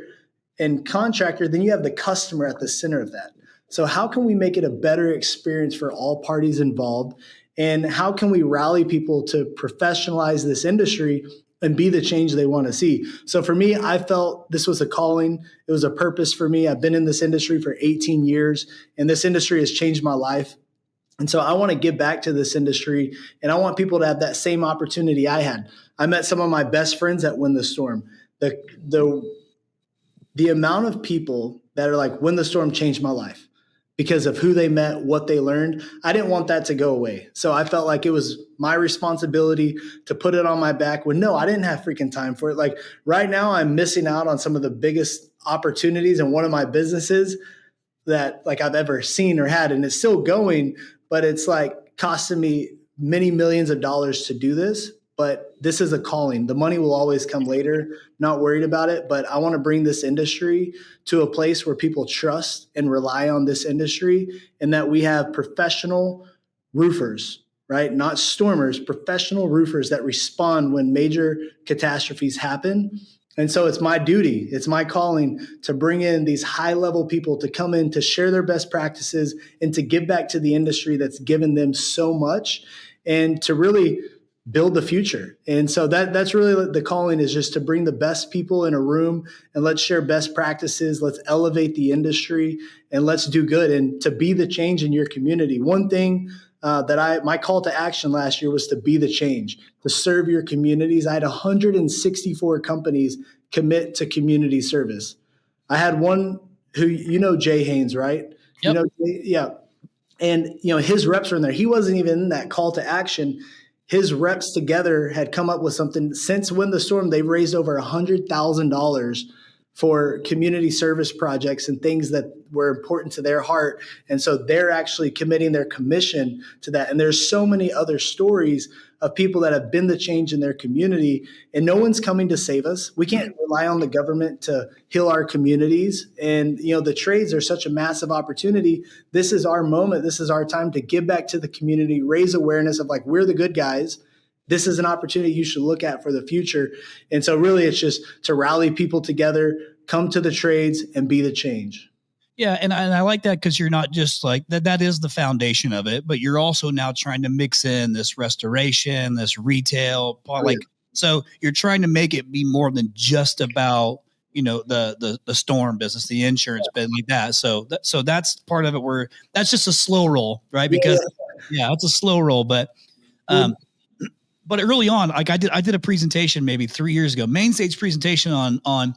and contractor, then you have the customer at the center of that. So how can we make it a better experience for all parties involved? And how can we rally people to professionalize this industry and be the change they want to see? So for me, I felt this was a calling. It was a purpose for me. I've been in this industry for 18 years, and this industry has changed my life And so I want to give back to this industry, and I want people to have that same opportunity I had. I met some of my best friends at Win the Storm. The amount of people that are like, Win the Storm changed my life because of who they met, what they learned. I didn't want that to go away. So I felt like it was my responsibility to put it on my back when no, I didn't have freaking time for it. Like right now I'm missing out on some of the biggest opportunities in one of my businesses that like I've ever seen or had. And it's still going, but it's like costing me many millions of dollars to do this. But this is a calling. The money will always come later. Not worried about it, but I want to bring this industry to a place where people trust and rely on this industry, and that we have professional roofers, right? Not stormers, professional roofers that respond when major catastrophes happen. And so it's my duty, it's my calling to bring in these high-level people to come in to share their best practices and to give back to the industry that's given them so much, and to really build the future. And so that's really the calling, is just to bring the best people in a room and let's share best practices. Let's elevate the industry and let's do good and to be the change in your community. One thing my call to action last year was to be the change, to serve your communities. I had 164 companies commit to community service. I had one who, Jay Haynes, right? Yep. Yeah. And, his reps were in there. He wasn't even in that call to action. His reps together had come up with something. Since Win the Storm, they've raised over $100,000 for community service projects and things that were important to their heart. And so they're actually committing their commission to that. And there's so many other stories of people that have been the change in their community, and no one's coming to save us. We can't rely on the government to heal our communities. And, the trades are such a massive opportunity. This is our moment. This is our time to give back to the community, raise awareness of like, we're the good guys. This is an opportunity you should look at for the future. And so really it's just to rally people together, come to the trades and be the change. Yeah. And I like that, because you're not just like that is the foundation of it, but you're also now trying to mix in this restoration, this retail, so you're trying to make it be more than just about, the storm business, the insurance bit like that. So that's part of it where that's just a slow roll, right? Because it's a slow roll, but early on, like I did a presentation maybe 3 years ago, main stage presentation on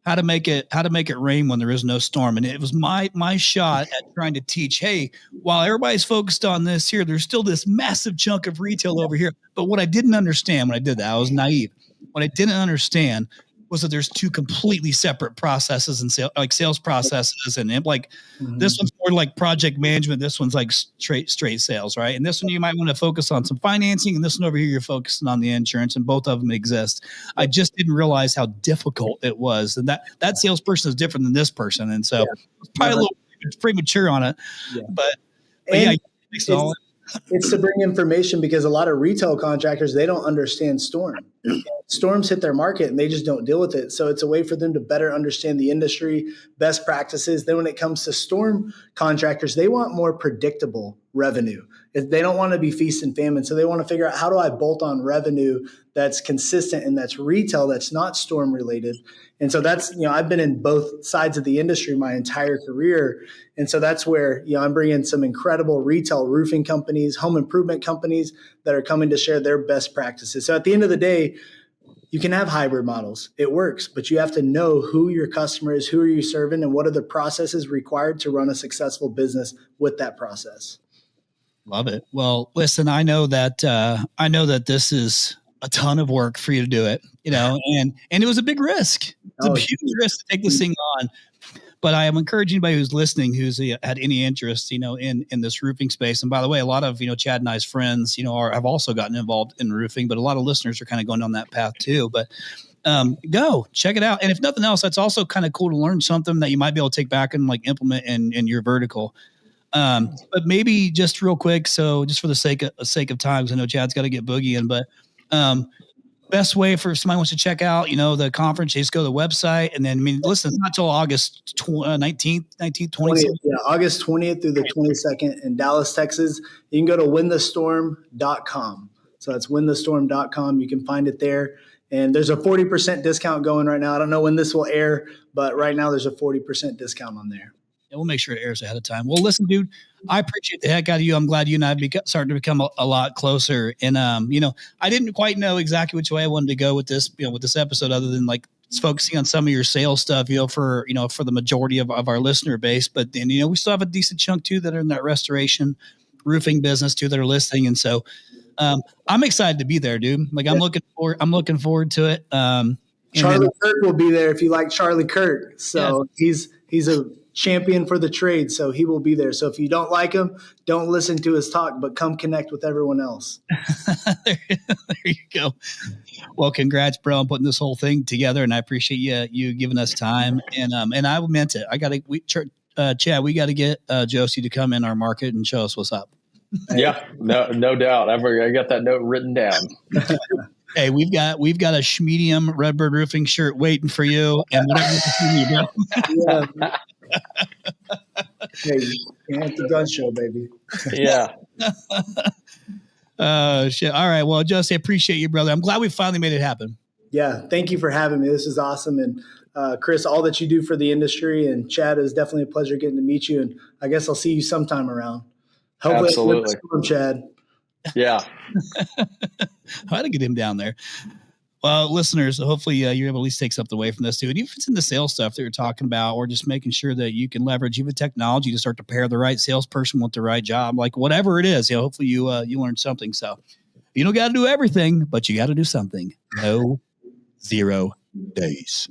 how to make it rain when there is no storm. And it was my shot at trying to teach, hey, while everybody's focused on this here, there's still this massive chunk of retail over here. But what I didn't understand when I did that, I was naive. What I didn't understand was that there's two completely separate processes and sales processes. And this one's more like project management. This one's like straight sales, right? And this one you might want to focus on some financing, and this one over here you're focusing on the insurance, and both of them exist. I just didn't realize how difficult it was, and that salesperson is different than this person, and so it's probably a little premature on it. Yeah. But it's to bring information, because a lot of retail contractors, they don't understand storm. Storms hit their market and they just don't deal with it. So it's a way for them to better understand the industry, best practices. Then when it comes to storm contractors, they want more predictable revenue. They don't want to be feast and famine. So they want to figure out, how do I bolt on revenue that's consistent and that's retail, that's not storm related. And so that's, I've been in both sides of the industry my entire career. And so that's where, I'm bringing some incredible retail roofing companies, home improvement companies that are coming to share their best practices. So at the end of the day, you can have hybrid models. It works, but you have to know who your customer is, who are you serving, and what are the processes required to run a successful business with that process. Love it. Well, listen, I know that this is a ton of work for you to do it, and it was a big risk. It's a huge risk to take this thing on. But I am encouraging anybody who's listening, who's had any interest, in this roofing space. And by the way, a lot of, Chad and I's friends, have also gotten involved in roofing, but a lot of listeners are kind of going down that path too. But go check it out. And if nothing else, that's also kind of cool to learn something that you might be able to take back and implement in your vertical. But maybe just real quick. So just for the sake of time, because I know Chad's got to get boogieing, but best way for somebody wants to check out, the conference, just go to the website. And then, listen, it's not till August 19th, 20th. Yeah, August 20th through the 22nd in Dallas, Texas. You can go to winthestorm.com. So that's winthestorm.com. You can find it there. And there's a 40% discount going right now. I don't know when this will air, but right now there's a 40% discount on there. Yeah, we'll make sure it airs ahead of time. Well, listen, dude, I appreciate the heck out of you. I'm glad you and I started to become a lot closer. And, I didn't quite know exactly which way I wanted to go with this, with this episode, other than like focusing on some of your sales stuff, for the majority of our listener base. But then, we still have a decent chunk too that are in that restoration roofing business too that are listening. And so I'm excited to be there, dude. Like I'm looking forward to it. Charlie Kirk will be there if you like Charlie Kirk. So he's a champion for the trade. So he will be there. So if you don't like him, don't listen to his talk, but come connect with everyone else. There you go. Well, congrats, bro, on putting this whole thing together. And I appreciate you giving us time. And I meant it. Chad, we got to get Josey to come in our market and show us what's up. Yeah, no doubt. I got that note written down. Hey, we've got a medium Redbird Roofing shirt waiting for you, and whatever you need, bro. Yeah. Hey, at the gun show, baby. Yeah. Shit. All right. Well, Josey, I appreciate you, brother. I'm glad we finally made it happen. Yeah. Thank you for having me. This is awesome. And Chris, all that you do for the industry, and Chad, is definitely a pleasure getting to meet you. And I guess I'll see you sometime around. Hopefully, absolutely. Chad. Yeah. I had to get him down there. Well, listeners, hopefully you're able to at least take something away from this too. And even if it's in the sales stuff that you're talking about, or just making sure that you can leverage even technology to start to pair the right salesperson with the right job, like whatever it is, hopefully you learn something. So you don't got to do everything, but you got to do something. No 0 days.